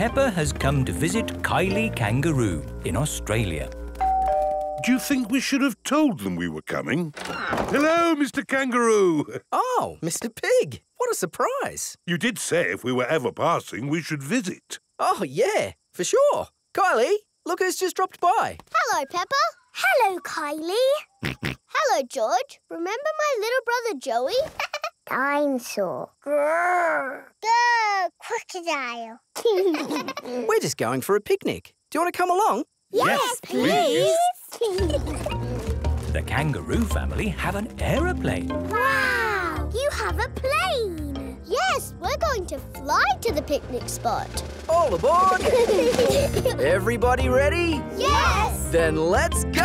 Peppa has come to visit Kylie Kangaroo in Australia. Do you think we should have told them we were coming? Hello, Mr. Kangaroo. Oh, Mr. Pig. What a surprise. You did say if we were ever passing, we should visit. Oh, yeah, for sure. Kylie, look who's just dropped by. Hello, Peppa. Hello, Kylie. Hello, George. Remember my little brother Joey? Dinosaur. Grrr. Grrr, crocodile. We're just going for a picnic. Do you want to come along? Yes, please. The kangaroo family have an aeroplane. Wow! You have a plane. Yes, we're going to fly to the picnic spot. All aboard! Everybody ready? Yes! Then let's go!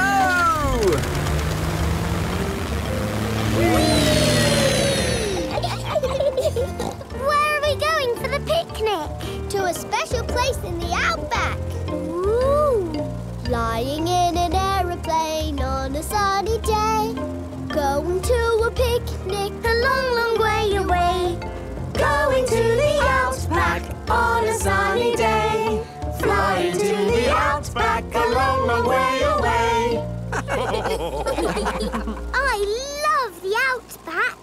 Where are we going for the picnic? To a special place in the Outback. Ooh! Flying in an aeroplane on a sunny day. Going to a picnic a long, long way away. Going to the Outback on a sunny day. Flying to the Outback a long, long way away. I love the Outback.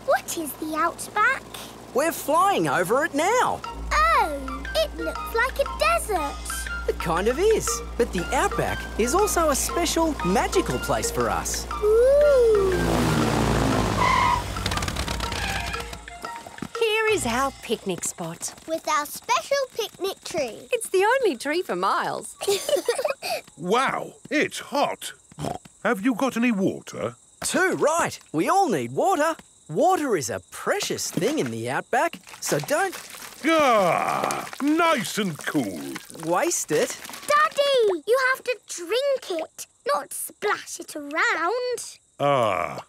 What is the Outback? We're flying over it now. Oh, it looks like a desert. It kind of is. But the Outback is also a special, magical place for us. Ooh. Here is our picnic spot. With our special picnic tree. It's the only tree for miles. Wow, it's hot. Have you got any water? Too right. We all need water. Water is a precious thing in the Outback, so don't Ah, nice and cool. waste it. Daddy, you have to drink it, not splash it around. Ah,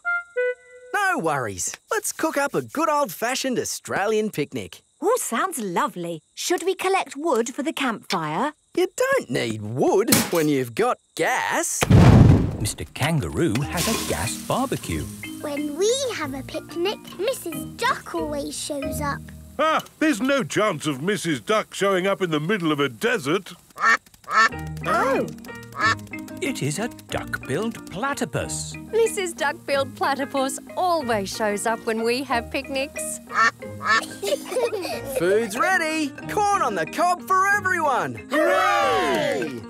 No worries. Let's cook up a good old-fashioned Australian picnic. Oh, sounds lovely. Should we collect wood for the campfire? You don't need wood when you've got gas. Mr. Kangaroo has a gas barbecue. When we have a picnic, Mrs. Duck always shows up. there's no chance of Mrs. Duck showing up in the middle of a desert. Oh. It is a duck-billed platypus. Mrs. Duck-billed Platypus always shows up when we have picnics. Food's ready. Corn on the cob for everyone. Hooray!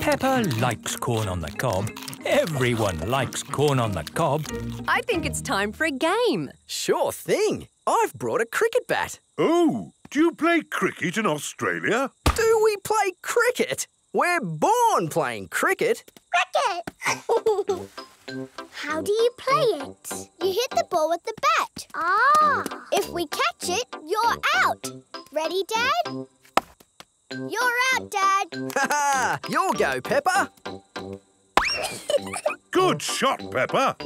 Peppa likes corn on the cob. Everyone likes corn on the cob. I think it's time for a game. Sure thing. I've brought a cricket bat. Oh, do you play cricket in Australia? Do we play cricket? We're born playing cricket. Cricket! How do you play it? You hit the ball with the bat. Ah! If we catch it, you're out. Ready, Dad? You're out, Dad. Ha ha! You'll go, Peppa. Good shot, Peppa.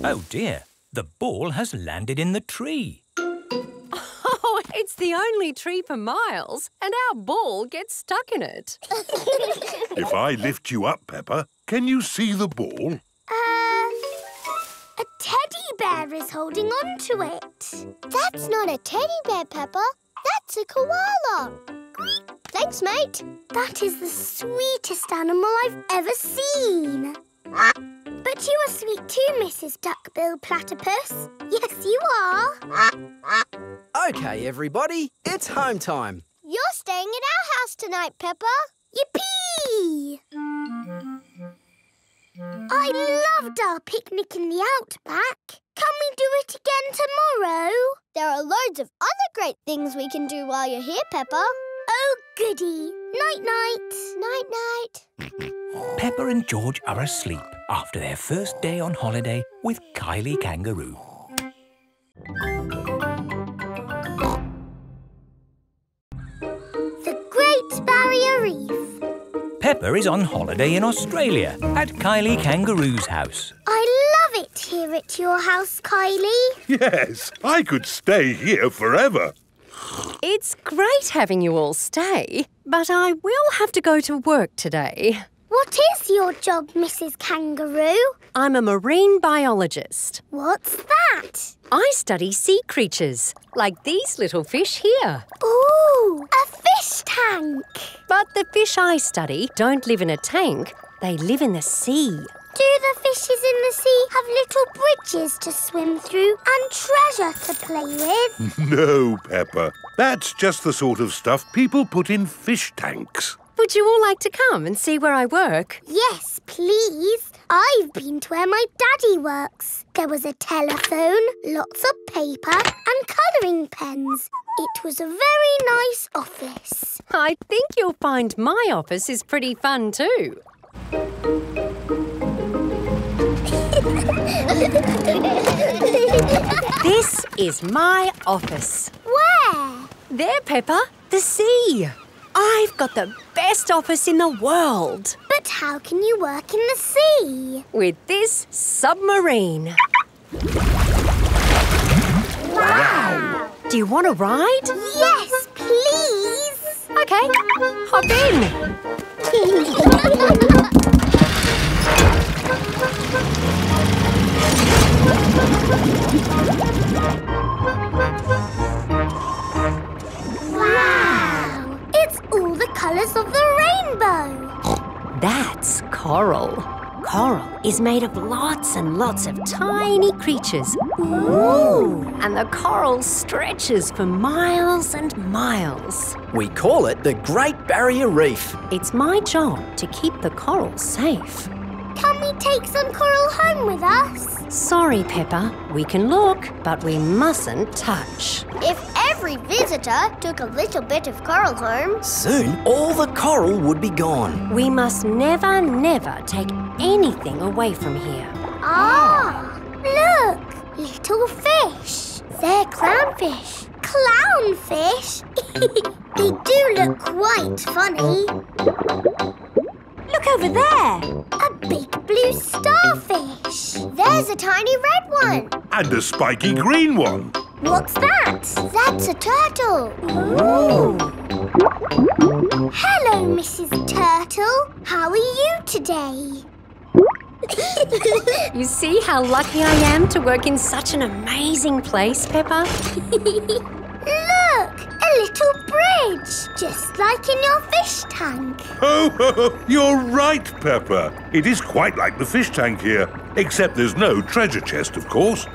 Oh dear, the ball has landed in the tree. Oh, it's the only tree for miles, and our ball gets stuck in it. If I lift you up, Peppa, can you see the ball? A teddy bear is holding on to it. That's not a teddy bear, Peppa. That's a koala. Thanks, mate. That is the sweetest animal I've ever seen. But you are sweet too, Mrs. Duck-billed Platypus. Yes, you are. OK, everybody, it's home time. You're staying at our house tonight, Peppa. Yippee! I loved our picnic in the Outback. Can we do it again tomorrow? There are loads of other great things we can do while you're here, Peppa. Oh, goody. Night-night. Night-night. Peppa and George are asleep after their first day on holiday with Kylie Kangaroo. The Great Barrier Reef. Peppa is on holiday in Australia at Kylie Kangaroo's house. I love it here at your house, Kylie. Yes, I could stay here forever. It's great having you all stay, but I will have to go to work today. What is your job, Mrs. Kangaroo? I'm a marine biologist. What's that? I study sea creatures, like these little fish here. Ooh, a fish tank. But the fish I study don't live in a tank. They live in the sea. Do the fishes in the sea have little bridges to swim through and treasure to play with? No, Peppa. That's just the sort of stuff people put in fish tanks. Would you all like to come and see where I work? Yes, please. I've been to where my daddy works. There was a telephone, lots of paper and colouring pens. It was a very nice office. I think you'll find my office is pretty fun too. This is my office. Where? There, Peppa, the sea. I've got the best office in the world. But how can you work in the sea? With this submarine. Wow! Do you want to ride? Yes, please! OK, hop in. Wow! It's all the colours of the rainbow. That's coral. Coral is made of lots and lots of tiny creatures. Ooh! And the coral stretches for miles and miles. We call it the Great Barrier Reef. It's my job to keep the coral safe. Can we take some coral home with us? Sorry, Peppa. We can look, but we mustn't touch. If every visitor took a little bit of coral home... Soon, all the coral would be gone. We must never, never take anything away from here. Ah! Look! Little fish. They're clownfish. Clownfish? They do look quite funny. Look over there. A big blue starfish. There's a tiny red one. And a spiky green one. What's that? That's a turtle. Ooh. Hello, Mrs. Turtle. How are you today? You see how lucky I am to work in such an amazing place, Peppa? Look! A little bridge, just like in your fish tank. Oh, you're right, Peppa. It is quite like the fish tank here, except there's no treasure chest, of course.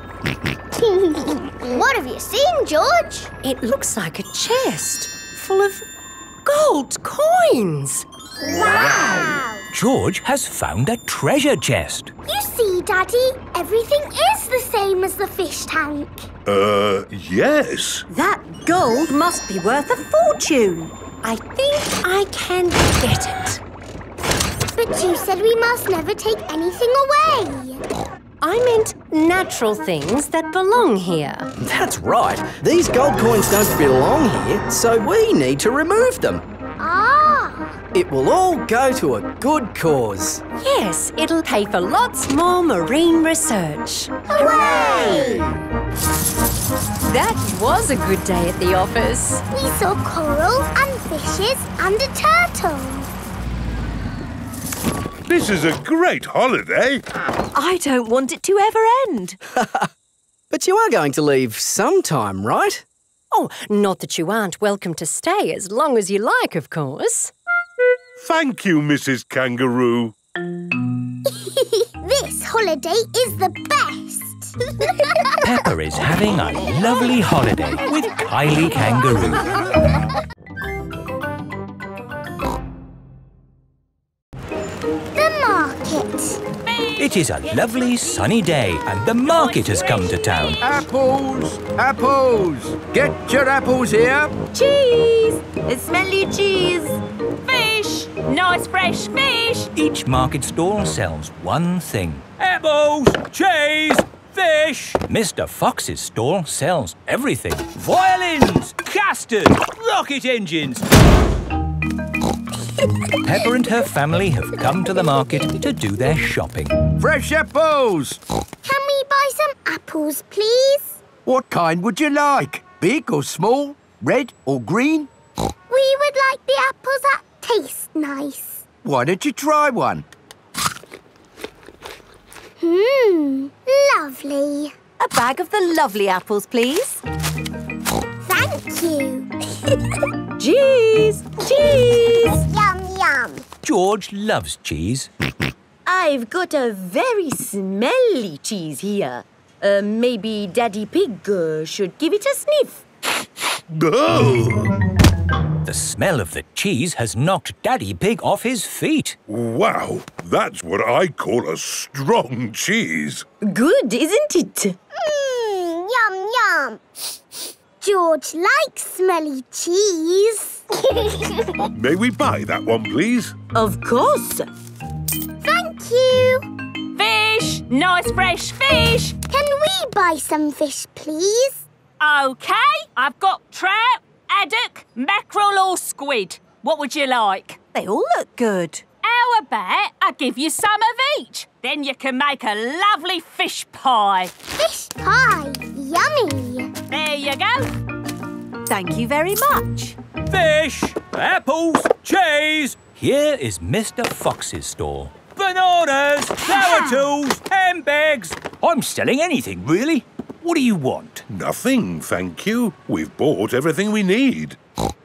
What have you seen, George? It looks like a chest full of gold coins. Wow! George has found a treasure chest. You see, Daddy, everything is the same as the fish tank. Yes. That gold must be worth a fortune. I think I can get it. But you said we must never take anything away. I meant natural things that belong here. That's right. These gold coins don't belong here, so we need to remove them. Ah! It will all go to a good cause. Yes, it'll pay for lots more marine research. Hooray! That was a good day at the office. We saw coral and fishes and a turtle. This is a great holiday. I don't want it to ever end. But you are going to leave sometime, right? Oh, not that you aren't welcome to stay as long as you like, of course. Thank you, Mrs. Kangaroo. This holiday is the best. Peppa is having a lovely holiday with Kylie Kangaroo. The market. It is a lovely sunny day and the market has come to town. Apples! Apples! Get your apples here! Cheese! A smelly cheese. Fish! Nice fresh fish! Each market stall sells one thing. Apples, cheese, fish. Mr. Fox's stall sells everything. Violins, casters, rocket engines. Peppa and her family have come to the market to do their shopping. Fresh apples! Can we buy some apples, please? What kind would you like? Big or small? Red or green? We would like the apples that taste nice. Why don't you try one? Lovely. A bag of the lovely apples, please. Thank you. Cheese! Cheese! Yum, yum. George loves cheese. I've got a very smelly cheese here. Maybe Daddy Pig should give it a sniff. Oh! The smell of the cheese has knocked Daddy Pig off his feet. Wow, that's what I call a strong cheese. Good, isn't it? Yum, yum. George likes smelly cheese. May we buy that one, please? Of course. Thank you. Fish! Nice fresh fish! Can we buy some fish, please? OK, I've got trout, haddock, mackerel or squid. What would you like? They all look good. How about I give you some of each? Then you can make a lovely fish pie. Fish pie. Yummy. There you go. Thank you very much. Fish, apples, cheese. Here is Mr. Fox's store. Bananas, flower tools, handbags. I'm selling anything, really. What do you want? Nothing, thank you. We've bought everything we need.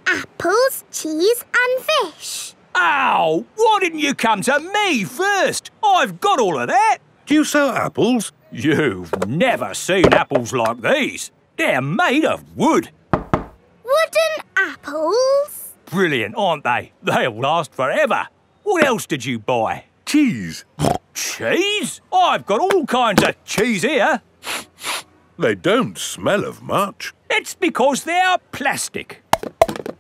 Apples, cheese and fish. Ow! Why didn't you come to me first? I've got all of that. Do you sell apples? You've never seen apples like these. They're made of wood. Wooden apples. Brilliant, aren't they? They'll last forever. What else did you buy? Cheese. Cheese? I've got all kinds of cheese here. They don't smell of much. It's because they're plastic.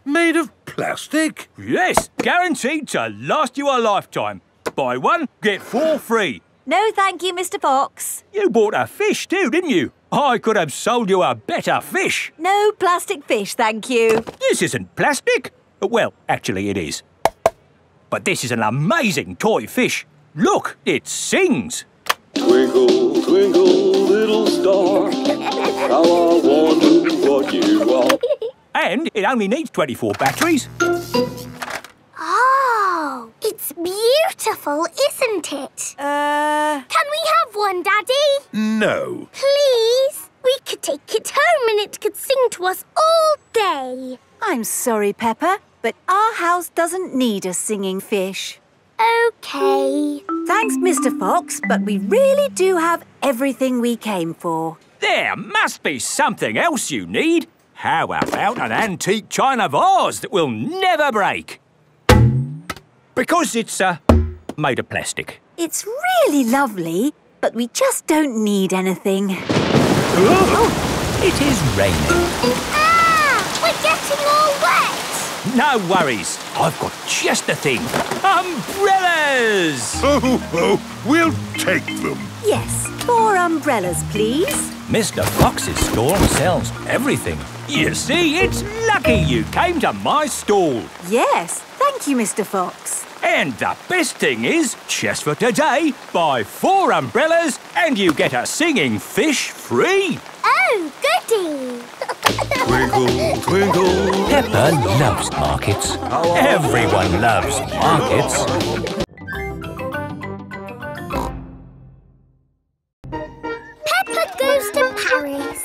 Made of plastic? Yes, guaranteed to last you a lifetime. Buy one, get 4 free. No, thank you, Mr. Fox. You bought a fish too, didn't you? I could have sold you a better fish. No plastic fish, thank you. This isn't plastic. Well, actually it is. But this is an amazing toy fish. Look, it sings. Twinkle, twinkle, little star, how I wonder what you are. And it only needs 24 batteries. Oh, it's beautiful, isn't it? Can we have one, Daddy? No. Please? We could take it home and it could sing to us all day. I'm sorry, Peppa, but our house doesn't need a singing fish. OK. Thanks, Mr. Fox, but we really do have everything we came for. There must be something else you need. How about an antique china vase that will never break? Because it's made of plastic. It's really lovely, but we just don't need anything. Oh, it is raining. Ah! We're getting all wet! No worries. I've got just the thing. Umbrellas! Oh, we'll take them. Yes, 4 umbrellas, please. Mr. Fox's stall sells everything. You see, it's lucky you came to my stall. Yes, thank you, Mr. Fox. And the best thing is, just for today, buy 4 umbrellas and you get a singing fish free. Oh, goody! Twinkle, twinkle. Peppa loves markets. Everyone loves markets. Peppa goes to Paris.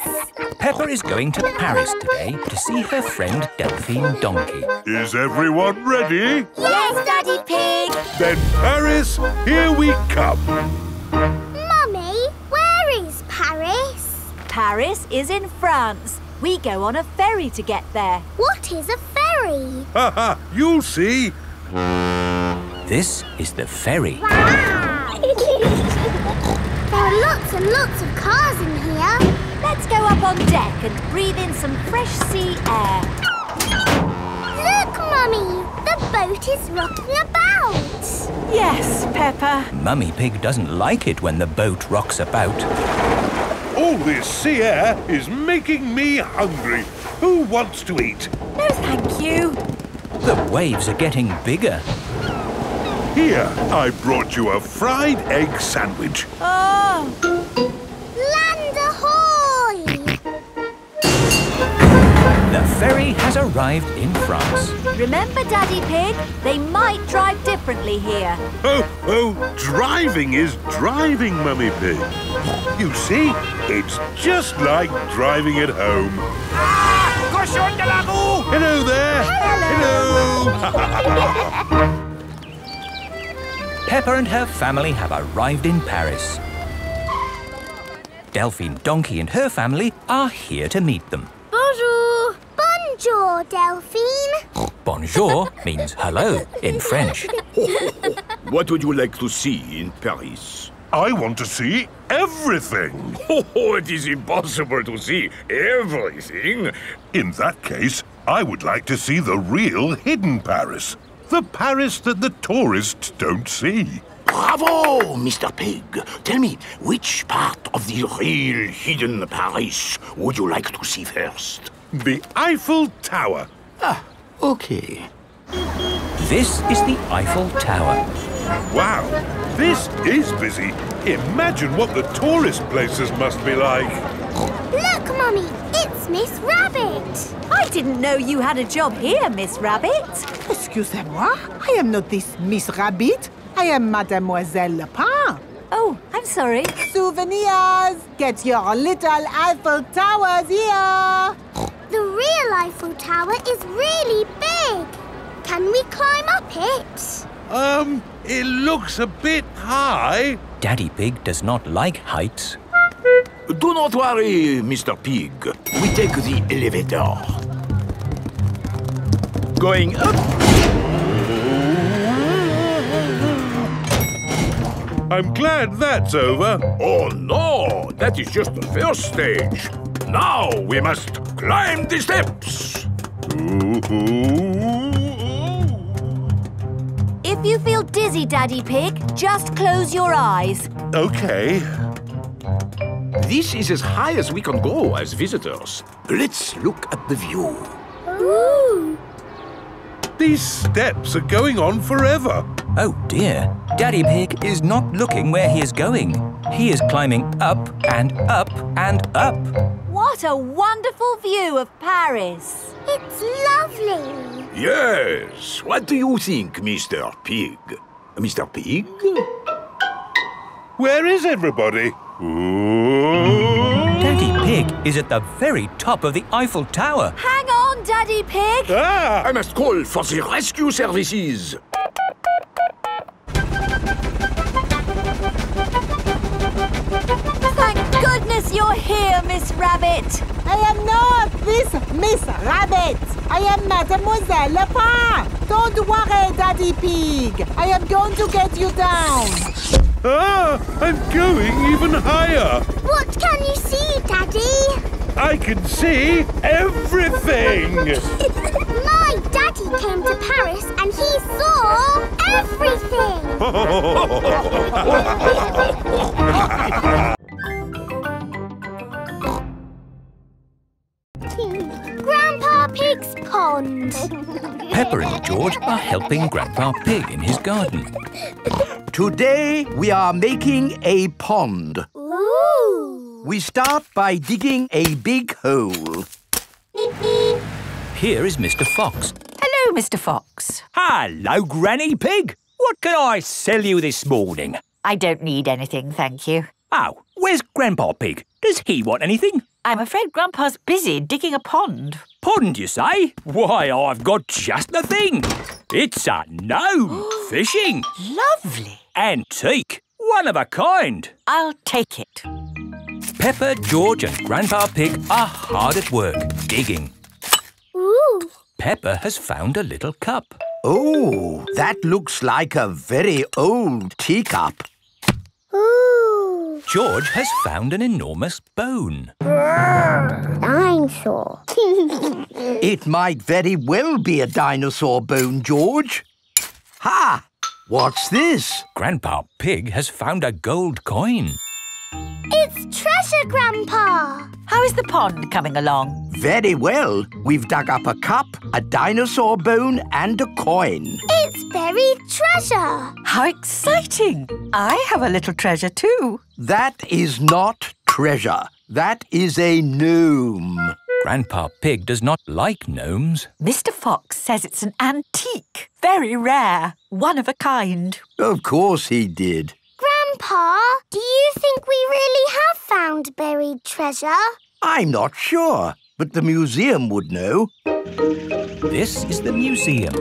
Peppa is going to Paris today to see her friend Delphine Donkey. Is everyone ready? Yes, Daddy Pig. Then Paris, here we come. Mummy, where is Paris? Paris is in France. We go on a ferry to get there. What is a ferry? Ha ha, you'll see. This is the ferry. Wow! There are lots and lots of cars in here. Let's go up on deck and breathe in some fresh sea air. Look, Mummy! The boat is rocking about. Yes, Peppa. Mummy Pig doesn't like it when the boat rocks about. All this sea air is making me hungry. Who wants to eat? No, thank you. The waves are getting bigger. Here, I brought you a fried egg sandwich. Oh! Land ahoy! The ferry has arrived in France. Remember, Daddy Pig? They might drive differently here. Oh, driving is driving, Mummy Pig. You see, it's just like driving at home. Cochon de la roue! Hello there! Hello! Peppa and her family have arrived in Paris. Delphine Donkey and her family are here to meet them. Bonjour! Bonjour, Delphine. Bonjour means hello in French. What would you like to see in Paris? I want to see everything. Oh, it is impossible to see everything. In that case, I would like to see the real hidden Paris. The Paris that the tourists don't see. Bravo, Mr. Pig. Tell me, which part of the real hidden Paris would you like to see first? The Eiffel Tower. Ah, okay. This is the Eiffel Tower. Wow, this is busy. Imagine what the tourist places must be like. Look, Mummy, it's Miss Rabbit. I didn't know you had a job here, Miss Rabbit. Excusez-moi, I am not this Miss Rabbit. I am Mademoiselle Lapin. Oh, I'm sorry. Souvenirs! Get your little Eiffel Towers here! The real Eiffel Tower is really big. Can we climb up it? It looks a bit high. Daddy Pig does not like heights. Do not worry, Mr. Pig. We take the elevator. Going up. I'm glad that's over. Oh, no! That is just the first stage. Now we must climb the steps. If you feel dizzy, Daddy Pig, just close your eyes. Okay. This is as high as we can go as visitors. Let's look at the view. Ooh. These steps are going on forever. Oh dear, Daddy Pig is not looking where he is going. He is climbing up and up and up. What a wonderful view of Paris. It's lovely. Yes. What do you think, Mr. Pig? Mr. Pig? Where is everybody? Daddy Pig is at the very top of the Eiffel Tower. Hang on, Daddy Pig. I must call for the rescue services. Thank goodness you're here, Miss Rabbit. I am not this Miss Rabbit. I am Mademoiselle Lapin. Don't worry, Daddy Pig. I am going to get you down. I'm going even higher. What can you see, Daddy? I can see everything. My daddy came to Paris and he saw everything. Grandpa Pig's pond. Peppa and George are helping Grandpa Pig in his garden. Today we are making a pond. Ooh. We start by digging a big hole. Here is Mr. Fox. Hello, Mr. Fox. Hello, Granny Pig. What can I sell you this morning? I don't need anything, thank you. Oh, where's Grandpa Pig? Does he want anything? I'm afraid Grandpa's busy digging a pond. Pond, you say? Why, I've got just the thing. It's a gnome fishing. Lovely. Antique. One of a kind. I'll take it. Peppa, George and Grandpa Pig are hard at work, digging. Ooh. Peppa has found a little cup. Oh, that looks like a very old teacup. Ooh. George has found an enormous bone. Dinosaur. It might very well be a dinosaur bone, George. Ha! What's this? Grandpa Pig has found a gold coin. It's treasure, Grandpa. How is the pond coming along? Very well. We've dug up a cup, a dinosaur bone and a coin. It's buried treasure. How exciting! I have a little treasure too. That is not treasure. That is a gnome. Grandpa Pig does not like gnomes. Mr. Fox says it's an antique. Very rare. One of a kind. Of course he did. Grandpa, do you think we really have found buried treasure? I'm not sure, but the museum would know. This is the museum.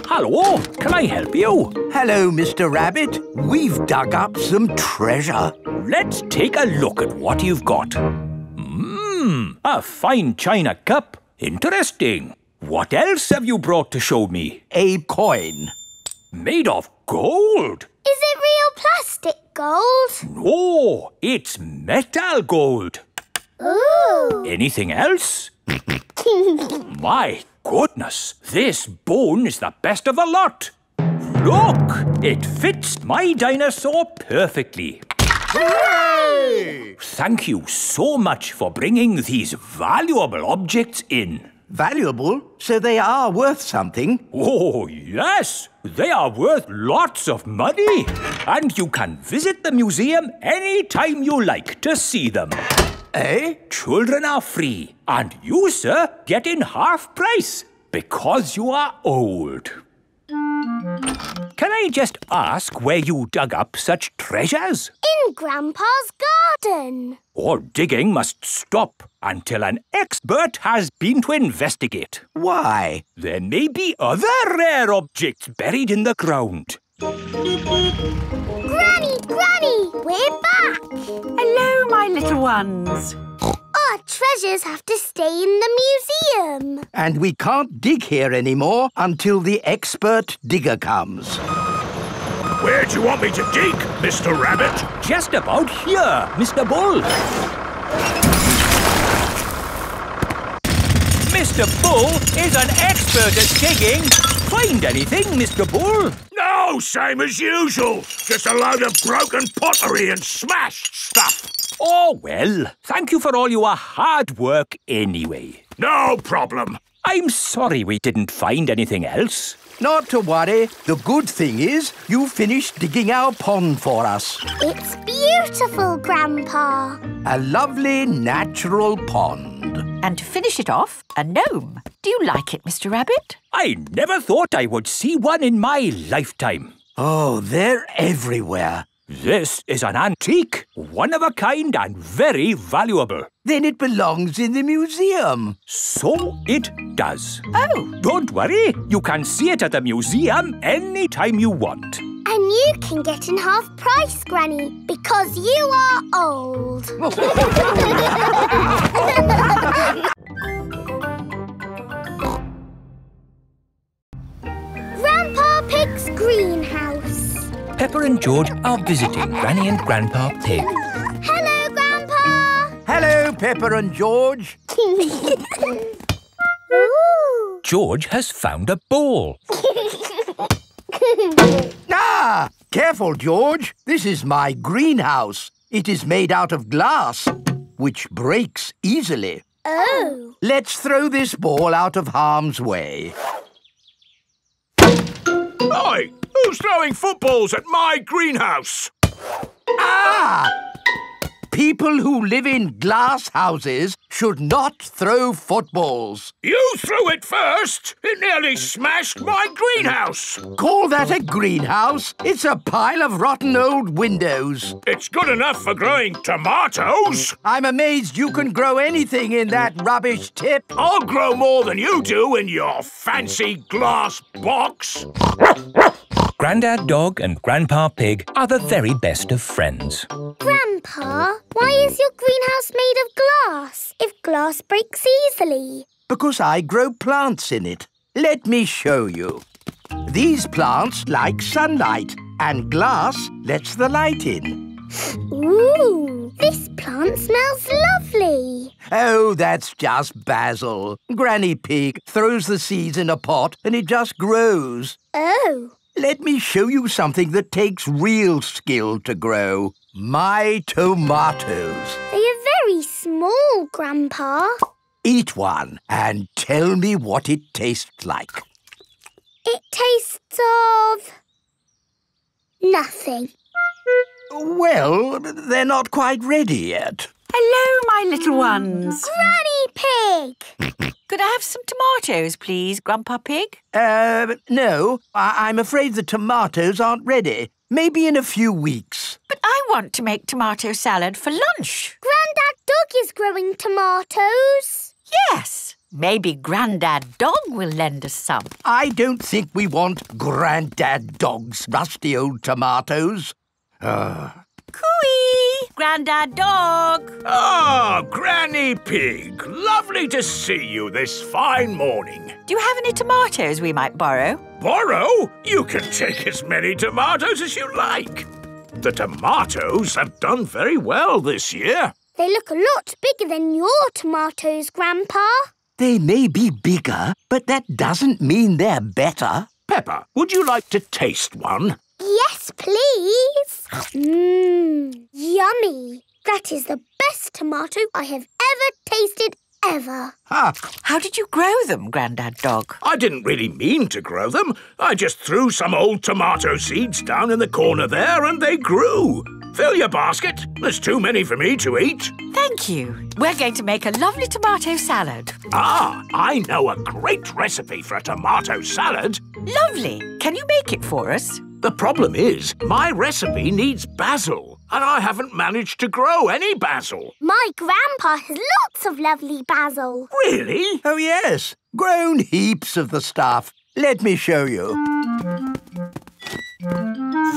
Hello, can I help you? Hello, Mr. Rabbit. We've dug up some treasure. Let's take a look at what you've got. A fine china cup. Interesting. What else have you brought to show me? A coin. Made of gold. Is it real plastic gold? No, it's metal gold. Ooh. Anything else? My goodness, this bone is the best of the lot. Look, it fits my dinosaur perfectly. Hooray! Thank you so much for bringing these valuable objects in. Valuable? So they are worth something? Oh, yes. They are worth lots of money. And you can visit the museum any time you like to see them. Eh? Children are free. And you, sir, get in half price because you are old. Can I just ask where you dug up such treasures? In Grandpa's garden. All digging must stop until an expert has been to investigate. Why? There may be other rare objects buried in the ground. Granny, Granny, we're back. Hello, my little ones. Our treasures have to stay in the museum. And we can't dig here anymore until the expert digger comes. Where do you want me to dig, Mr. Rabbit? Just about here, Mr. Bull. Mr. Bull is an expert at digging. Find anything, Mr. Bull? No, same as usual. Just a load of broken pottery and smashed stuff. Oh, well, thank you for all your hard work anyway. No problem. I'm sorry we didn't find anything else. Not to worry. The good thing is you finished digging our pond for us. It's beautiful, Grandpa. A lovely natural pond. And to finish it off, a gnome. Do you like it, Mr. Rabbit? I never thought I would see one in my lifetime. Oh, they're everywhere. This is an antique, one of a kind and very valuable. Then it belongs in the museum. So it does. Oh. Don't worry, you can see it at the museum any time you want. And you can get in half price, Granny, because you are old. Grandpa Pig's greenhouse. Peppa and George are visiting Granny and Grandpa Pig. Hello, Grandpa. Hello, Peppa and George. Ooh. George has found a ball. Ah! Careful, George. This is my greenhouse. It is made out of glass, which breaks easily. Oh. Let's throw this ball out of harm's way. Oi! Who's throwing footballs at my greenhouse? Ah! People who live in glass houses should not throw footballs. You threw it first. It nearly smashed my greenhouse. Call that a greenhouse? It's a pile of rotten old windows. It's good enough for growing tomatoes. I'm amazed you can grow anything in that rubbish tip. I'll grow more than you do in your fancy glass box. Grandad Dog and Grandpa Pig are the very best of friends. Grandpa, why is your greenhouse made of glass if glass breaks easily? Because I grow plants in it. Let me show you. These plants like sunlight, and glass lets the light in. Ooh, this plant smells lovely. Oh, that's just basil. Granny Pig throws the seeds in a pot and it just grows. Oh. Let me show you something that takes real skill to grow. My tomatoes. They are very small, Grandpa. Eat one and tell me what it tastes like. It tastes of... nothing. Well, they're not quite ready yet. Hello, my little ones. Granny Pig! Could I have some tomatoes, please, Grandpa Pig? No. I'm afraid the tomatoes aren't ready. Maybe in a few weeks. But I want to make tomato salad for lunch. Grandad Dog is growing tomatoes. Yes. Maybe Grandad Dog will lend us some. I don't think we want Grandad Dog's rusty old tomatoes. Cooey! Grandad Dog! Ah, Granny Pig. Lovely to see you this fine morning. Do you have any tomatoes we might borrow? Borrow? You can take as many tomatoes as you like. The tomatoes have done very well this year. They look a lot bigger than your tomatoes, Grandpa. They may be bigger, but that doesn't mean they're better. Peppa, would you like to taste one? Yes, please. Yummy. That is the best tomato I have ever tasted ever. How did you grow them, Grandad Dog? I didn't really mean to grow them. I just threw some old tomato seeds down in the corner there and they grew. Fill your basket. There's too many for me to eat. Thank you. We're going to make a lovely tomato salad. Ah, I know a great recipe for a tomato salad. Lovely. Can you make it for us? The problem is, my recipe needs basil, and I haven't managed to grow any basil. My grandpa has lots of lovely basil. Really? Oh, yes. Grown heaps of the stuff. Let me show you.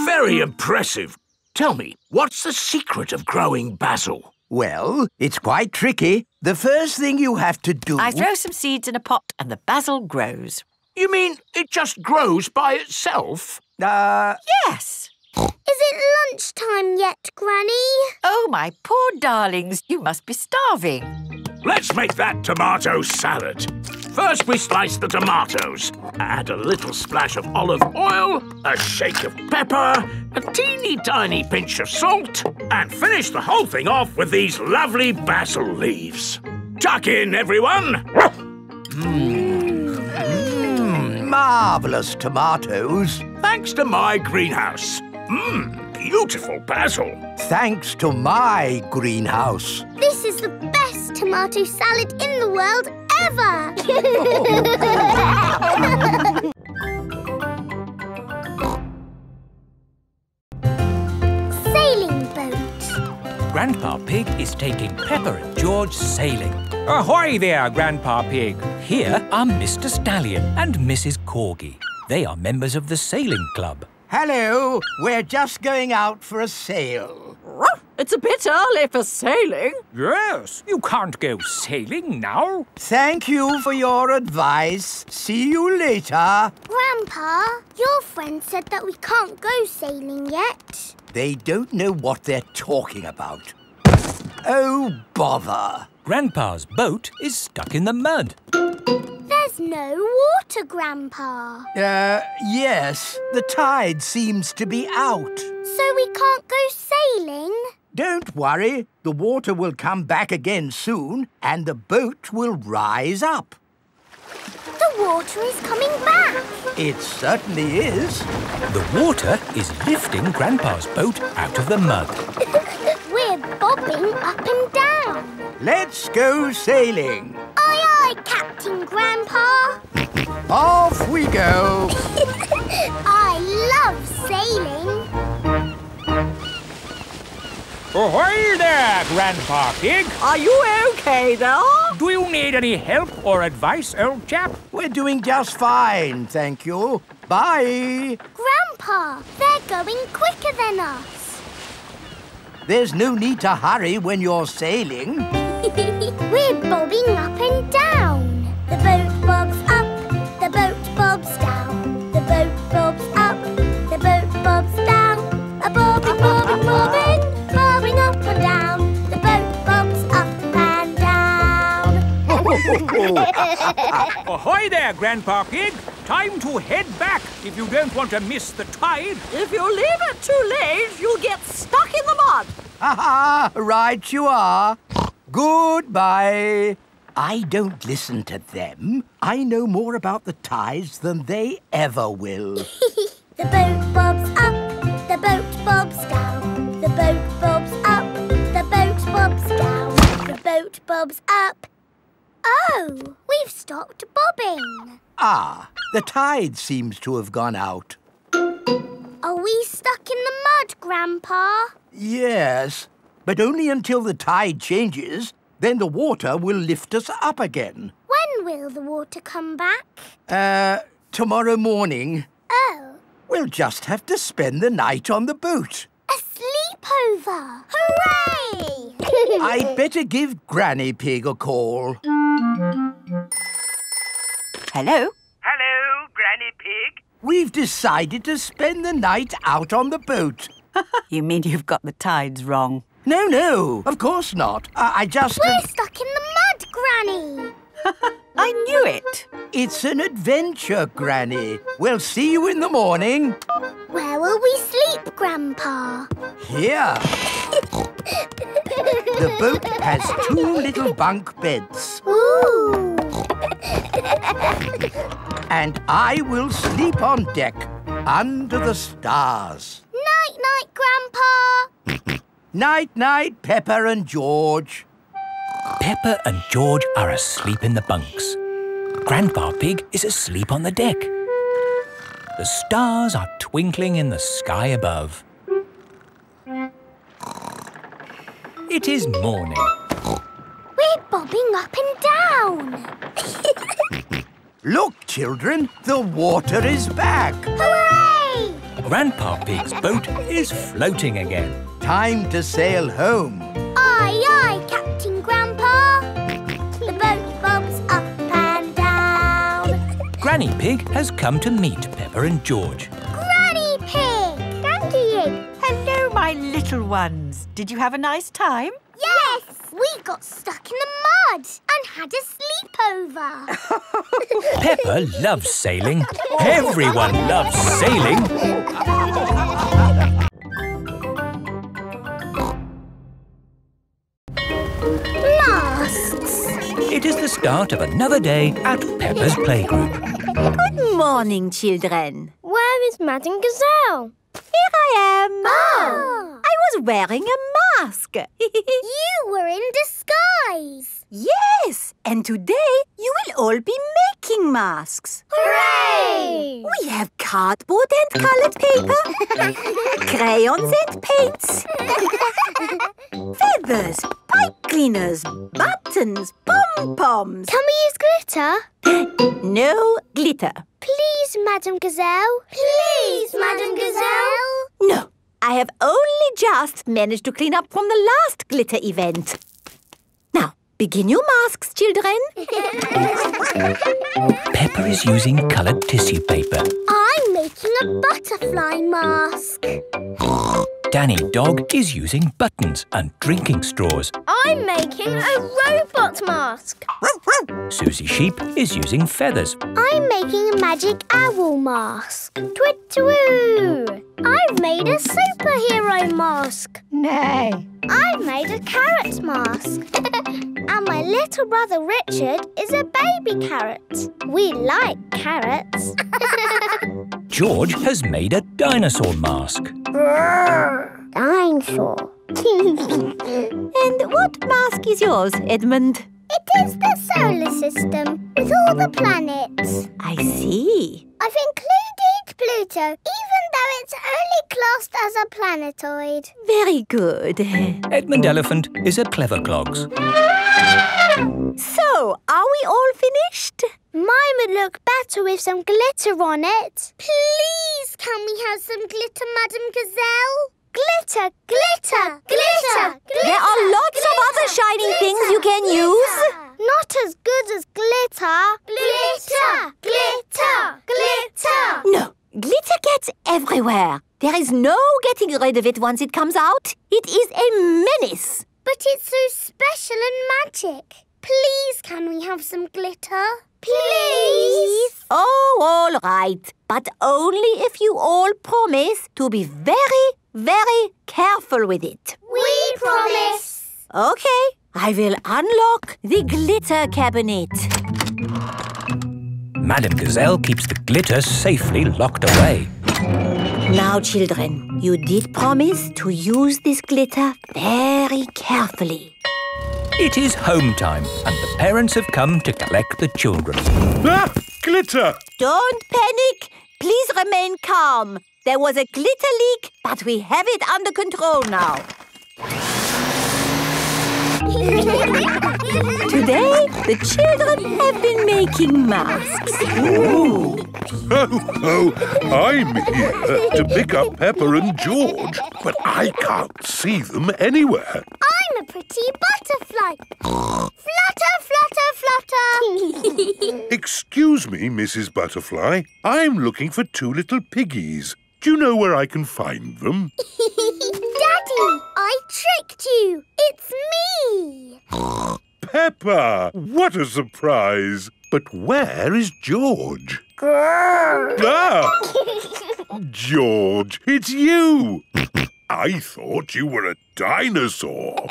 Very impressive. Tell me, what's the secret of growing basil? Well, it's quite tricky. The first thing you have to do... I throw some seeds in a pot and the basil grows. You mean it just grows by itself? Yes. Is it lunchtime yet, Granny? Oh, my poor darlings, you must be starving. Let's make that tomato salad. First, we slice the tomatoes. Add a little splash of olive oil, a shake of pepper, a teeny tiny pinch of salt, and finish the whole thing off with these lovely basil leaves. Tuck in, everyone. Marvellous tomatoes. Thanks to my greenhouse. Beautiful basil. Thanks to my greenhouse. This is the best tomato salad in the world ever. Sailing boat. Grandpa Pig is taking Peppa and George sailing. Ahoy there, Grandpa Pig. Here are Mr. Stallion and Mrs. Corgi. They are members of the sailing club. Hello, we're just going out for a sail. It's a bit early for sailing. Yes, you can't go sailing now. Thank you for your advice. See you later. Grandpa, your friend said that we can't go sailing yet. They don't know what they're talking about. Oh, bother. Grandpa's boat is stuck in the mud. There's no water, Grandpa. Yes. The tide seems to be out. So we can't go sailing? Don't worry. The water will come back again soon and the boat will rise up. The water is coming back. It certainly is. The water is lifting Grandpa's boat out of the mud. We're bobbing up and down. Let's go sailing. Aye, aye, Captain Grandpa. Off we go. I love sailing. Ahoy there, Grandpa Pig. Are you okay there? Do you need any help or advice, old chap? We're doing just fine, thank you. Bye. Grandpa, they're going quicker than us. There's no need to hurry when you're sailing. We're bobbing up and down. The boat bobs up, the boat bobs down. The boat bobs up, the boat bobs down. A bobbing, bobbing, bobbing, bobbing up and down. The boat bobs up and down. Ahoy there, Grandpa Pig. Time to head back if you don't want to miss the tide. If you leave it too late, you'll get stuck in the mud. Ha-ha, right you are. Goodbye. I don't listen to them. I know more about the tides than they ever will. The boat bobs up, the boat bobs down. The boat bobs up, the boat bobs down. boat bobs up. Oh, we've stopped bobbing. Ah, the tide seems to have gone out. Are we stuck in the mud, Grandpa? Yes, but only until the tide changes. Then the water will lift us up again. When will the water come back? Tomorrow morning. Oh. We'll just have to spend the night on the boat. A sleepover! Hooray! I'd better give Granny Pig a call. Hello? Hello, Granny Pig. We've decided to spend the night out on the boat. You mean you've got the tides wrong? No, of course not. I just... We're stuck in the mud, Granny. I knew it. It's an adventure, Granny. We'll see you in the morning. Where will we sleep, Grandpa? Here. The boat has 2 little bunk beds. Ooh. And I will sleep on deck, under the stars. Night-night, Grandpa. Night-night, Peppa and George. Peppa and George are asleep in the bunks. Grandpa Pig is asleep on the deck. The stars are twinkling in the sky above. It is morning. We're bobbing up and down. Look, children, the water is back. Hooray! Grandpa Pig's boat is floating again. Time to sail home. Aye, aye, Captain Grandpa. The boat bobs up and down. Granny Pig has come to meet Peppa and George. Granny Pig! Thank you. Hello, my little ones. Did you have a nice time? Yes! We got stuck in the mud and had a sleepover. Peppa loves sailing. Everyone loves sailing. Masks. It is the start of another day at Peppa's playgroup. Good morning, children. Where is Madame Gazelle? Here I am. Oh. I was wearing a mask. You were in disguise. Yes, and today you will all be making masks. Hooray! We have cardboard and coloured paper, crayons and paints, feathers, pipe cleaners, buttons, pom-poms. Can we use glitter? No glitter. Please, Madame Gazelle. Please, Madame Gazelle. No, I have only just managed to clean up from the last glitter event. Now, begin your masks, children. Peppa is using coloured tissue paper. I'm making a butterfly mask. Danny Dog is using buttons and drinking straws. I'm making a robot mask. Suzy Sheep is using feathers. I'm making a magic owl mask. Twit-twoo! I've made a superhero mask. Nay. I've made a carrot mask. And my little brother Richard is a baby carrot. We like carrots. George has made a dinosaur mask. Dinosaur. And what mask is yours, Edmund? It is the solar system with all the planets. I see. I've included Pluto, even though it's only classed as a planetoid. Very good. Edmund Elephant is a clever clogs. So, are we all finished? Mine would look better with some glitter on it. Please, can we have some glitter, Madame Gazelle? Glitter, glitter, glitter, glitter. There are lots of other shiny things you can use. Not as good as glitter. Glitter, glitter, glitter. No, glitter gets everywhere. There is no getting rid of it once it comes out. It is a menace. But it's so special and magic. Please, can we have some glitter? Please? Oh, all right. But only if you all promise to be very, very careful with it. We promise. Okay, I will unlock the glitter cabinet. Madame Gazelle keeps the glitter safely locked away. Now, children, you did promise to use this glitter very carefully. It is home time and the parents have come to collect the children. Ah! Glitter! Don't panic. Please remain calm. There was a glitter leak, but we have it under control now. Today, the children have been making masks. Ooh. Oh, I'm here to pick up Peppa and George, but I can't see them anywhere. I'm a pretty butterfly. Flutter, flutter, flutter. Excuse me, Mrs. Butterfly. I'm looking for two little piggies. Do you know where I can find them? Daddy, I tricked you. It's me. Peppa! What a surprise! But where is George? Grrr. Ah! George, it's you! I thought you were a dinosaur.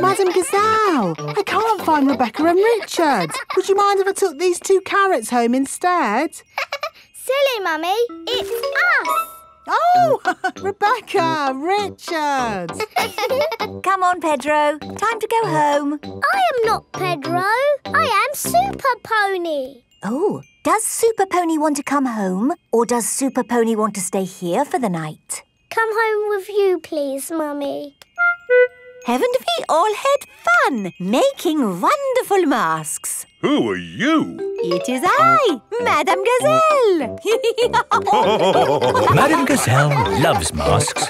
Madam Gazelle, I can't find Rebecca and Richard. Would you mind if I took these 2 carrots home instead? Silly, Mummy. It's us. Oh, Rebecca, Richard. Come on, Pedro. Time to go home. I am not Pedro. I am Super Pony. Oh, does Super Pony want to come home? Or does Super Pony want to stay here for the night? Come home with you, please, Mummy. Haven't we all had fun making wonderful masks? Who are you? It is I, Madame Gazelle. Madame Gazelle loves masks.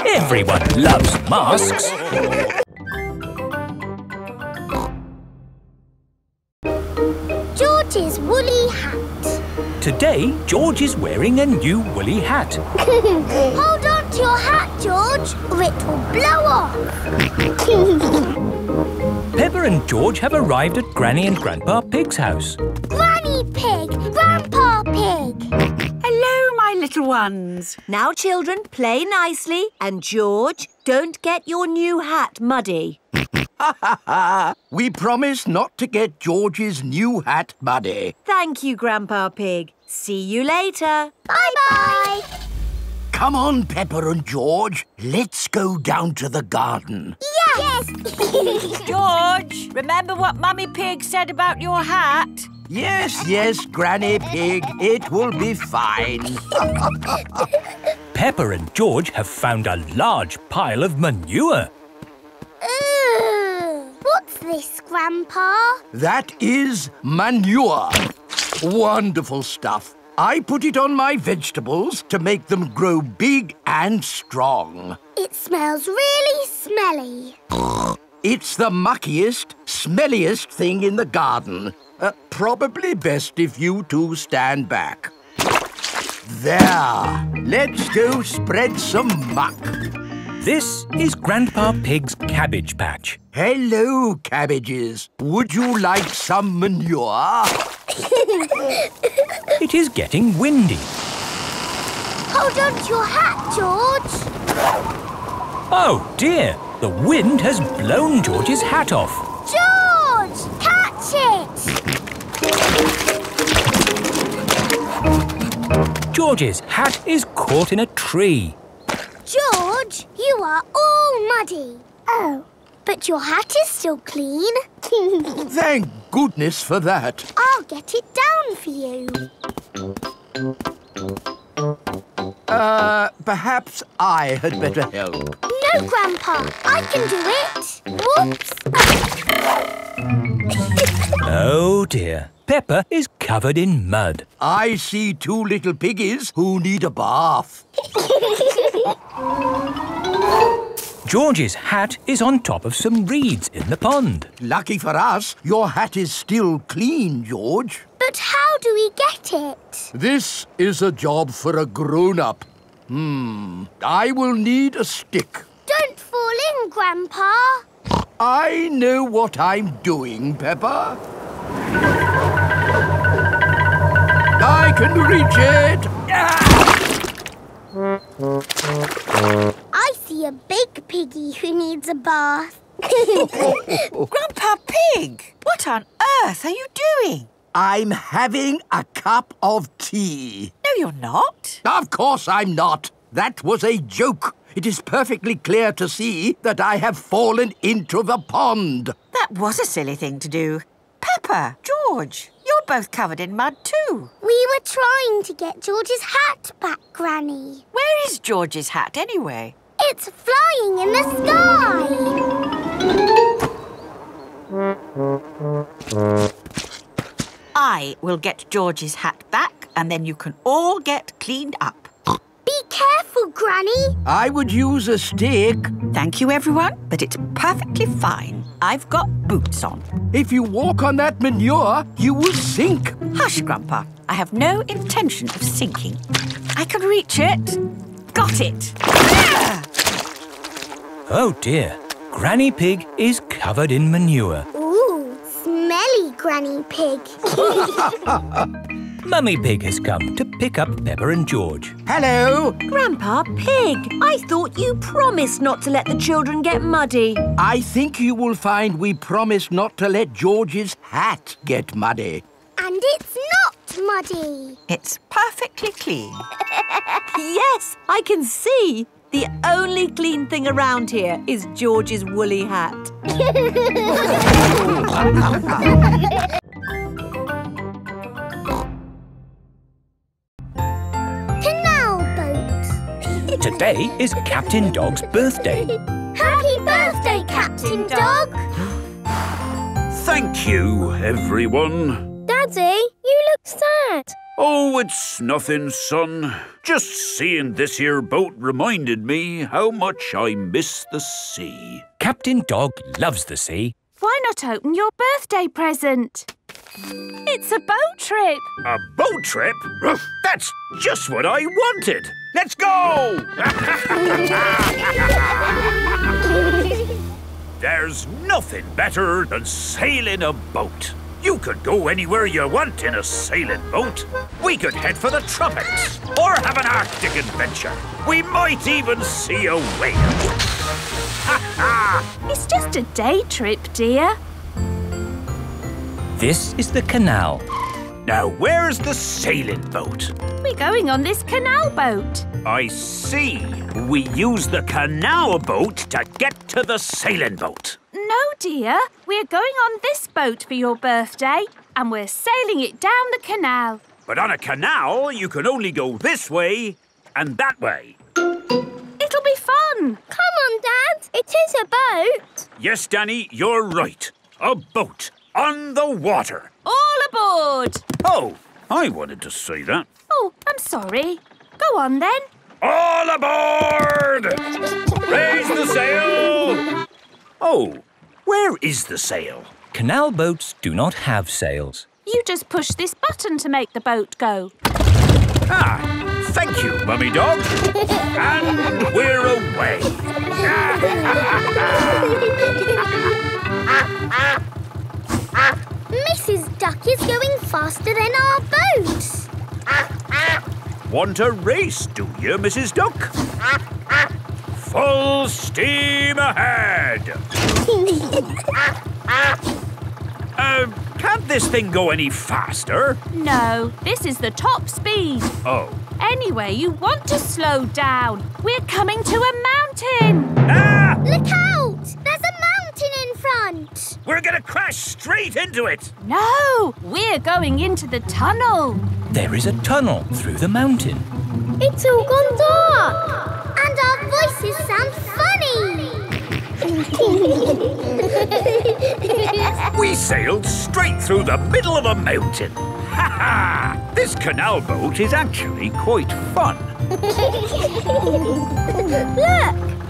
Everyone loves masks. George's woolly hat. Today, George is wearing a new woolly hat. Hold on to your hat, George, or it will blow off. Peppa and George have arrived at Granny and Grandpa Pig's house. Granny Pig, Grandpa Pig. Hello, my little ones. Now, children, play nicely. And, George, don't get your new hat muddy. We promise not to get George's new hat muddy. Thank you, Grandpa Pig. See you later. Bye-bye. Come on, Peppa and George. Let's go down to the garden. Yes. George, remember what Mummy Pig said about your hat? Yes, yes, Granny Pig. It will be fine. Peppa and George have found a large pile of manure. What's this, Grandpa? That is manure. Wonderful stuff. I put it on my vegetables to make them grow big and strong. It smells really smelly. It's the muckiest, smelliest thing in the garden. Probably best if you two stand back. There. Let's go spread some muck. This is Grandpa Pig's cabbage patch. Hello, cabbages. Would you like some manure? It is getting windy. Hold on to your hat, George. Oh, dear. The wind has blown George's hat off. George, catch it. George's hat is caught in a tree. George, you are all muddy. Oh, but your hat is still clean. Thank goodness for that. I'll get it down for you. Perhaps I had better help. No, Grandpa, I can do it. Whoops. Oh, dear. Peppa is covered in mud. I see two little piggies who need a bath. George's hat is on top of some reeds in the pond. Lucky for us, your hat is still clean, George. But how do we get it? This is a job for a grown-up. I will need a stick. Don't fall in, Grandpa. I know what I'm doing, Peppa. I can reach it. I see a big piggy who needs a bath. Grandpa Pig, what on earth are you doing? I'm having a cup of tea. No, you're not. Of course I'm not. That was a joke. It is perfectly clear to see that I have fallen into the pond. That was a silly thing to do. Peppa, George, you're both covered in mud too. We were trying to get George's hat back, Granny. Where is George's hat anyway? It's flying in the sky. I will get George's hat back and then you can all get cleaned up. Be careful, Granny. I would use a stick. Thank you, everyone, but it's perfectly fine. I've got boots on. If you walk on that manure, you will sink. Hush, Grandpa. I have no intention of sinking. I can reach it. Got it. Ah! Oh dear, Granny Pig is covered in manure. Ooh, smelly Granny Pig. Mummy Pig has come to pick up Peppa and George. Hello. Grandpa Pig, I thought you promised not to let the children get muddy. I think you will find we promised not to let George's hat get muddy. And it's not muddy. It's perfectly clean. Yes, I can see. The only clean thing around here is George's woolly hat. Canal Boat. Today is Captain Dog's birthday. Happy birthday, Captain Dog. Thank you, everyone. Daddy, you look sad. Oh, it's nothing, son. Just seeing this here boat reminded me how much I miss the sea. Captain Dog loves the sea. Why not open your birthday present? It's a boat trip. A boat trip? That's just what I wanted. Let's go! There's nothing better than sailing a boat. You could go anywhere you want in a sailing boat. We could head for the tropics or have an Arctic adventure. We might even see a whale. It's just a day trip, dear. This is the canal. Now, where's the sailing boat? We're going on this canal boat. I see. We use the canal boat to get to the sailing boat. No, dear. We're going on this boat for your birthday, and we're sailing it down the canal. But on a canal, you can only go this way and that way. It'll be fun. Come on, Dad. It is a boat. Yes, Danny, you're right. A boat on the water. All aboard. Oh, I wanted to say that. Oh, I'm sorry. Go on, then. All aboard! Raise the sail! Oh, where is the sail? Canal boats do not have sails. You just push this button to make the boat go. Ah, thank you, Mummy Dog. And we're away. Mrs. Duck is going faster than our boat. Want a race, do you, Mrs. Duck? Full steam ahead! Can't this thing go any faster? No, this is the top speed. Oh. Anyway, you want to slow down. We're coming to a mountain. Ah! Look out! There's a mountain in front. We're going to crash straight into it. No, we're going into the tunnel. There is a tunnel through the mountain. It's all gone dark. And our voices sound funny. We sailed straight through the middle of a mountain. Ha ha! This canal boat is actually quite fun. Look,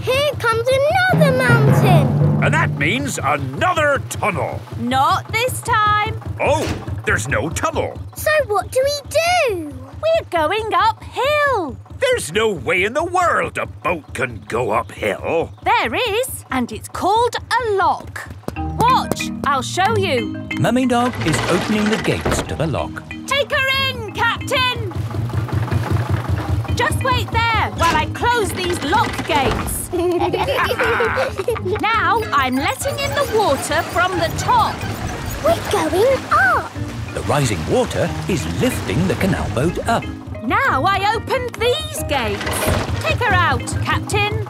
here comes another mountain. And that means another tunnel. Not this time. Oh, there's no tunnel. So what do we do? We're going uphill. There's no way in the world a boat can go uphill. There is, and it's called a lock. Watch, I'll show you. Mummy Dog is opening the gates to the lock. Take her in, Captain. Just wait there while I close these lock gates. Now I'm letting in the water from the top. We're going up. The rising water is lifting the canal boat up. Now I opened these gates. Take her out, Captain.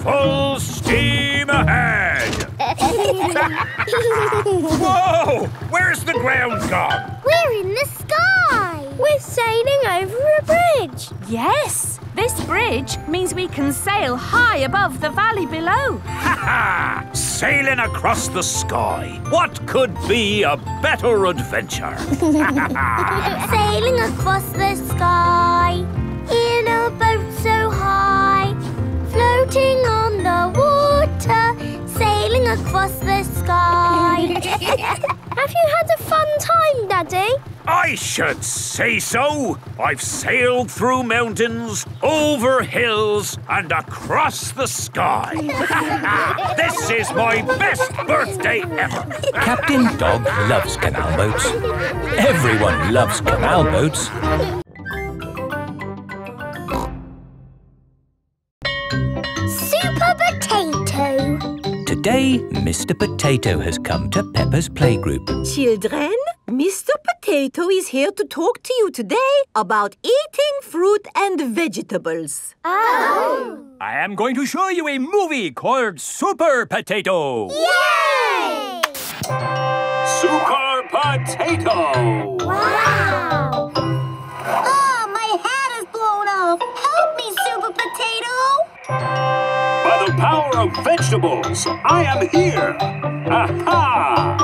Full steam ahead! Whoa! Where's the ground gone? We're in the sky. We're sailing over a bridge. Yes, this bridge means we can sail high above the valley below. Ha ha! Sailing across the sky. What could be a better adventure? Sailing across the sky in a boat so high, floating on the water, sailing across the sky. Have you had a fun time, Daddy? I should say so. I've sailed through mountains, over hills, and across the sky. This is my best birthday ever. Captain Dog loves canal boats. Everyone loves canal boats. Super Potato. Today, Mr. Potato has come to Peppa's playgroup. Children, Mr. Potato is here to talk to you today about eating fruit and vegetables. Oh! I am going to show you a movie called Super Potato. Yay! Super Potato! Wow! Oh, my hat is blown off. Help me, Super Potato. By the power of vegetables, I am here! Aha!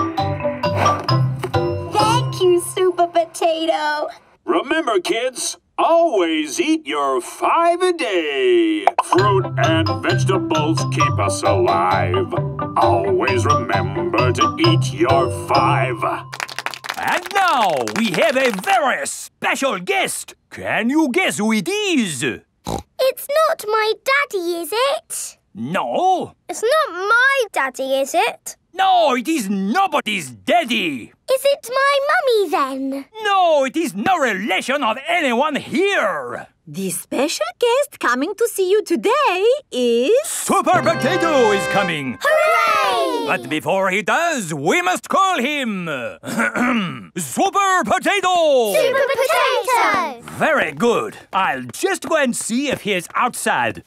Thank you, Super Potato. Remember, kids, always eat your 5 a day. Fruit and vegetables keep us alive. Always remember to eat your 5. And now we have a very special guest. Can you guess who it is? It's not my daddy, is it? No. It's not my daddy, is it? No, it is nobody's daddy. Is it my mummy then? No, it is no relation of anyone here. The special guest coming to see you today is... Super Potato is coming. Hooray! But before he does, we must call him... Super Potato! Super Potato! Very good. I'll just go and see if he is outside.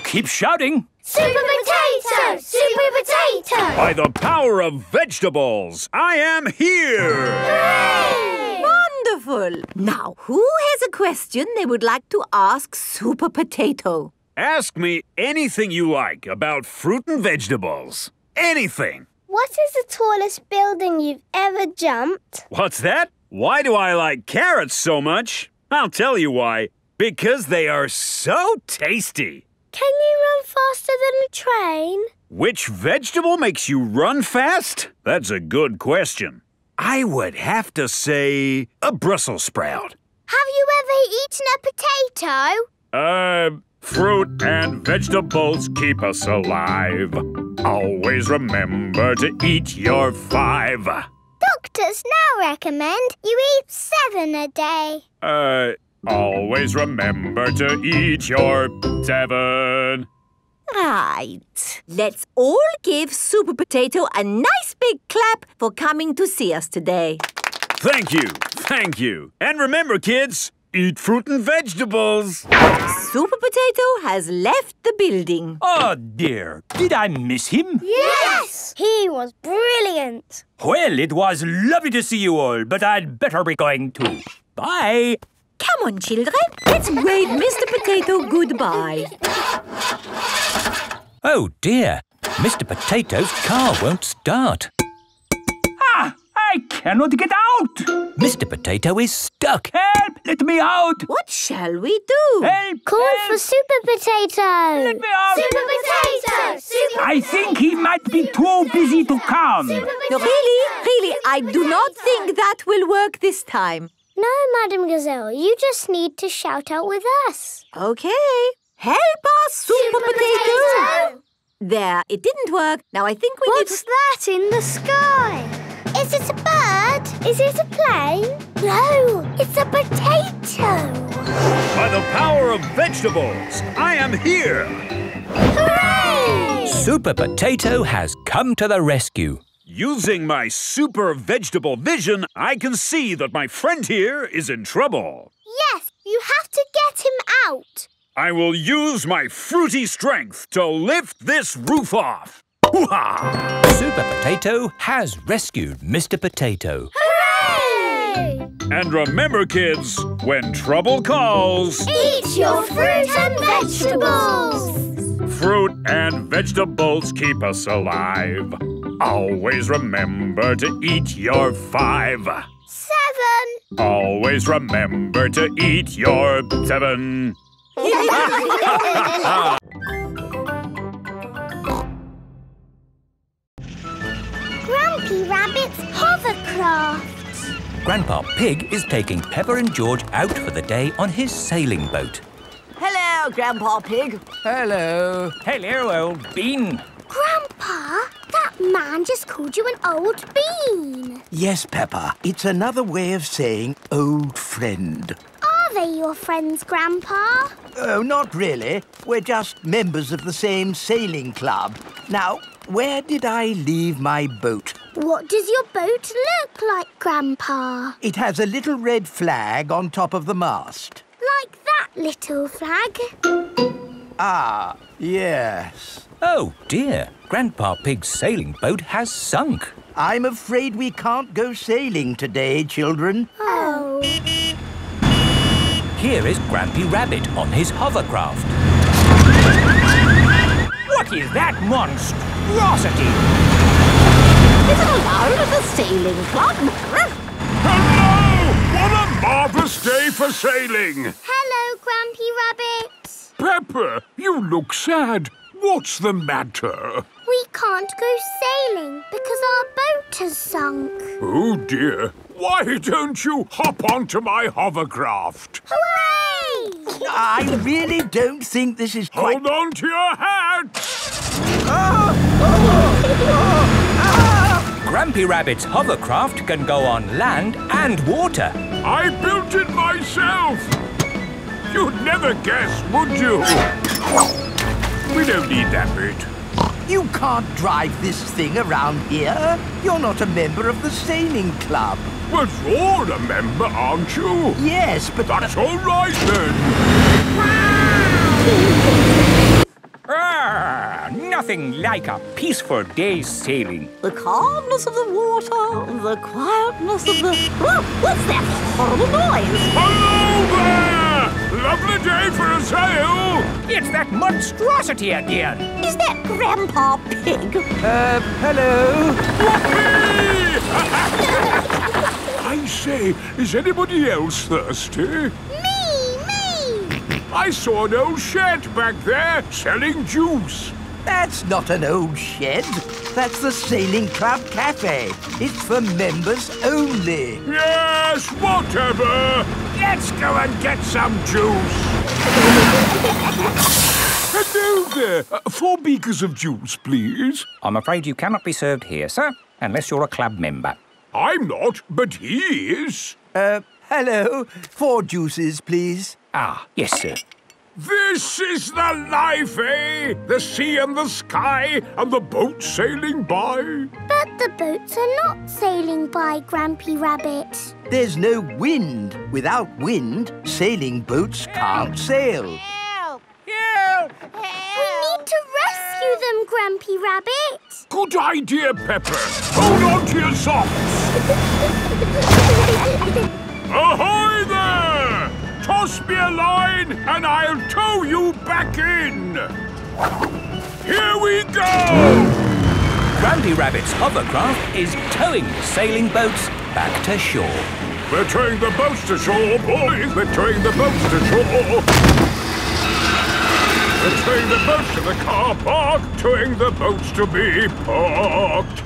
Keep shouting. Super Potato! Super Potato! By the power of vegetables, I am here! Hooray! Wonderful! Now, who has a question they would like to ask Super Potato? Ask me anything you like about fruit and vegetables. Anything. What is the tallest building you've ever jumped? What's that? Why do I like carrots so much? I'll tell you why. Because they are so tasty. Can you run faster than a train? Which vegetable makes you run fast? That's a good question. I would have to say a Brussels sprout. Have you ever eaten a potato? Fruit and vegetables keep us alive. Always remember to eat your 5. Doctors now recommend you eat 7 a day. Always remember to eat your 7. Right. Let's all give Super Potato a nice big clap for coming to see us today. Thank you. Thank you. And remember, kids, eat fruit and vegetables. Super Potato has left the building. Oh, dear. Did I miss him? Yes! He was brilliant. Well, it was lovely to see you all, but I'd better be going too. Bye. Come on, children. Let's wave Mr. Potato goodbye. Oh, dear. Mr. Potato's car won't start. Ah! I cannot get out! Mr. Potato is stuck. Help! Let me out! What shall we do? Help! Call help. for Super Potato! Let me out! Super Potato! Super I think he might be too busy to come. No, really, I do not think that will work this time. No, Madam Gazelle, you just need to shout out with us. Okay. Help us, Super Potato! There, it didn't work. Now I think we What's that in the sky? Is it a bird? Is it a plane? No, it's a potato. By the power of vegetables, I am here. Hooray! Super Potato has come to the rescue. Using my super vegetable vision, I can see that my friend here is in trouble. Yes, You have to get him out. I will use my fruity strength to lift this roof off. Hoo-ha! Super Potato has rescued Mr. Potato. Hooray! And remember, kids, when trouble calls... Eat your fruit and vegetables! Fruit and vegetables keep us alive. Always remember to eat your 5. 7. Always remember to eat your 7. Grumpy Rabbit's hovercraft. Grandpa Pig is taking Peppa and George out for the day on his sailing boat. Hello, Grandpa Pig. Hello. Hello, old bean. Grandpa, that man just called you an old bean. Yes, Peppa. It's another way of saying old friend. Are they your friends, Grandpa? Oh, not really. We're just members of the same sailing club. Now, where did I leave my boat? What does your boat look like, Grandpa? It has a little red flag on top of the mast. Like that little flag? Ah, yes. Oh, dear. Grandpa Pig's sailing boat has sunk. I'm afraid we can't go sailing today, children. Oh. Here is Grampy Rabbit on his hovercraft. What is that monstrosity? Is it allowed at the sailing club? Hello! What a marvellous day for sailing! Hello, Grampy Rabbit. Peppa, you look sad. What's the matter? We can't go sailing because our boat has sunk. Oh, dear. Why don't you hop onto my hovercraft? Hooray! I really don't think this is quite... Hold on to your hat! Grampy Rabbit's hovercraft can go on land and water. I built it myself. You'd never guess, would you? We don't need that bit. You can't drive this thing around here. You're not a member of the sailing club. But you're a member, aren't you? Yes, but... That's all right, then. Nothing like a peaceful day's sailing. The calmness of the water, the quietness of the... Oh, what's that horrible noise? Hello there! Lovely day for a sail! It's that monstrosity again. Is that Grandpa Pig? Hello? I say, is anybody else thirsty? Me! I saw an old shed back there selling juice. That's not an old shed. That's the Sailing Club Cafe. It's for members only. Yes, whatever. Let's go and get some juice. Hello there. 4 beakers of juice, please. I'm afraid you cannot be served here, sir, unless you're a club member. I'm not, but he is. Hello. 4 juices, please. Ah, yes, sir. This is the life, eh? The sea and the sky and the boat sailing by. But the boats are not sailing by, Grampy Rabbit. There's no wind. Without wind, sailing boats can't sail. Help! Help! We need to rescue them, Grampy Rabbit. Good idea, Peppa. Hold on to your socks. Ahoy there! Toss me a line and I'll tow you back in. Here we go! Grampy Rabbit's hovercraft is towing the sailing boats back to shore. We're towing the boats to shore, boys. We're towing the boats to shore. We're towing the boats to the car park, towing the boats to be parked.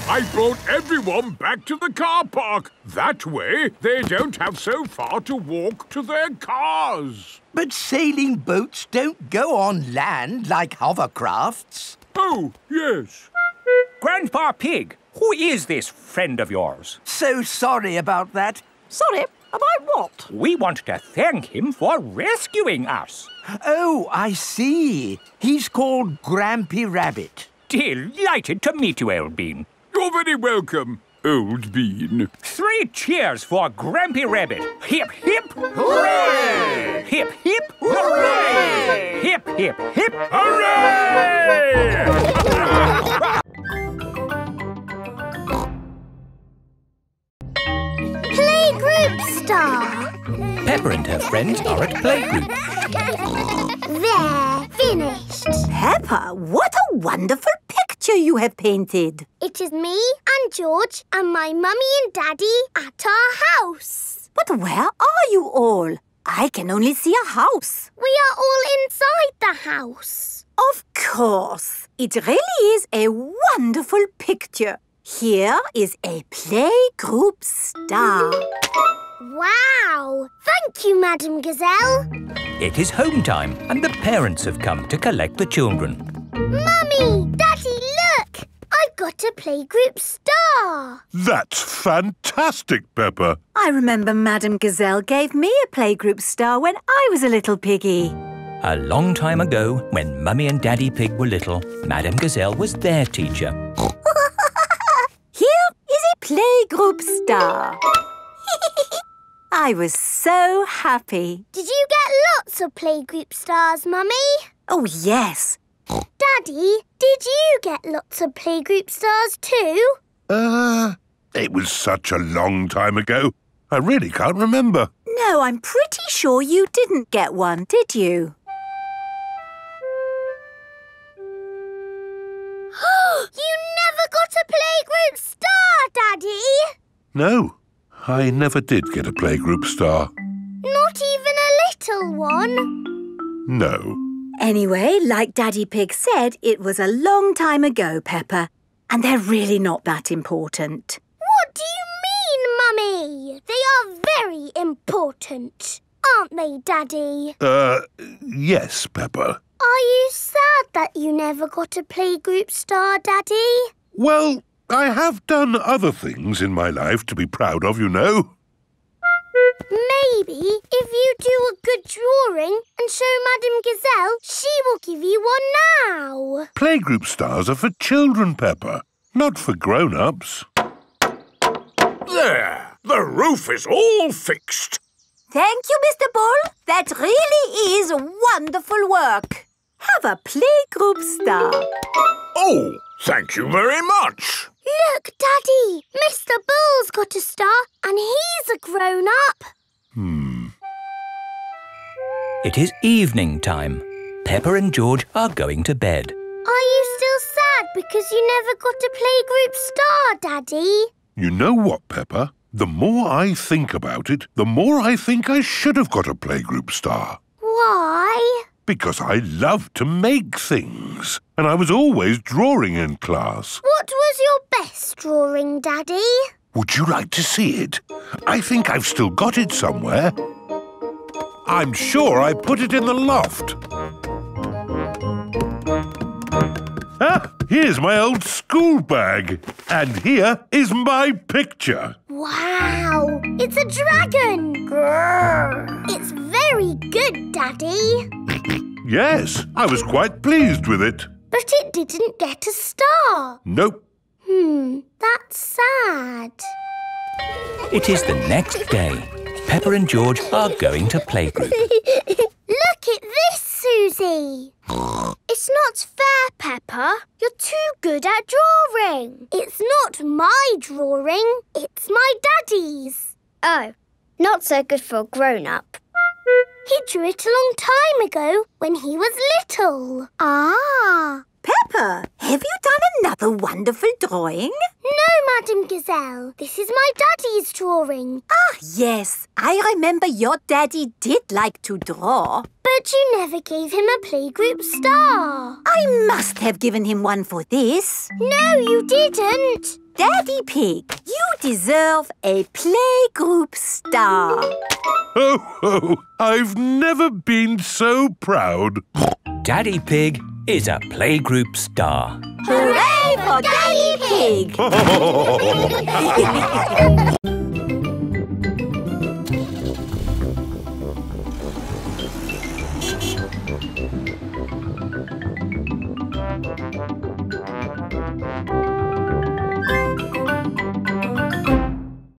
I brought everyone back to the car park. That way, they don't have so far to walk to their cars. But sailing boats don't go on land like hovercrafts. Oh, yes. Grandpa Pig, who is this friend of yours? So sorry about that. Sorry, about what? We want to thank him for rescuing us. Oh, I see. He's called Grampy Rabbit. Delighted to meet you, Old Bean. You're very welcome. old bean. 3 cheers for Grampy Rabbit. Hip, hip, hooray! Hip, hip, hooray! Hip, hip, hip, hooray! Playgroup star. Peppa and her friends are at playgroup. There, finished. Peppa, what a wonderful picture you have painted. It is me and George and my mummy and daddy at our house. But where are you all? I can only see a house. We are all inside the house. Of course. It really is a wonderful picture. Here is a playgroup star. Wow! Thank you, Madam Gazelle. It is home time and the parents have come to collect the children. Mummy! Daddy, look! I've got a playgroup star. That's fantastic, Peppa. I remember Madam Gazelle gave me a playgroup star when I was a little piggy. A long time ago, when Mummy and Daddy Pig were little, Madam Gazelle was their teacher. Here is a playgroup star. I was so happy. Did you get lots of playgroup stars, Mummy? Oh, yes. Daddy, did you get lots of playgroup stars too? It was such a long time ago. I really can't remember. No, I'm pretty sure you didn't get one, did you? You never got a playgroup star, Daddy! No, I never did get a playgroup star. Not even a little one? No. Anyway, like Daddy Pig said, it was a long time ago, Peppa, and they're really not that important. What do you mean, Mummy? They are very important, aren't they, Daddy? Yes, Peppa. Are you sad that you never got a playgroup star, Daddy? Well, I have done other things in my life to be proud of, you know. Maybe if you do a good drawing and show Madame Gazelle, she will give you one now. Playgroup stars are for children, Peppa, not for grown-ups. There! The roof is all fixed. Thank you, Mr. Bull. That really is wonderful work. Have a playgroup star. Oh, thank you very much. Look, Daddy, Mr. Bull's got a star and he's a grown-up. It is evening time. Peppa and George are going to bed. Are you still sad because you never got a playgroup star, Daddy? You know what, Peppa? The more I think about it, the more I think I should have got a playgroup star. Why? Because I love to make things, and I was always drawing in class. What was your best drawing, Daddy? Would you like to see it? I think I've still got it somewhere. I'm sure I put it in the loft. Here's my old school bag. And here is my picture. Wow! It's a dragon! Grrr. It's very good, Daddy. Yes, I was quite pleased with it. But it didn't get a star. Nope. That's sad. It is the next day. Peppa and George are going to playgroup. Look at this, Suzy. It's not fair, Peppa. You're too good at drawing. It's not my drawing. It's my daddy's. Oh, not so good for a grown-up. He drew it a long time ago when he was little. Ah. Peppa, have you done another wonderful drawing? No, Madam Gazelle. This is my daddy's drawing. Ah, yes. I remember your daddy did like to draw. But you never gave him a playgroup star. I must have given him one for this. No, you didn't. Daddy Pig, you deserve a playgroup star. Oh, I've never been so proud. Daddy Pig is a playgroup star. Hooray for Daddy Pig!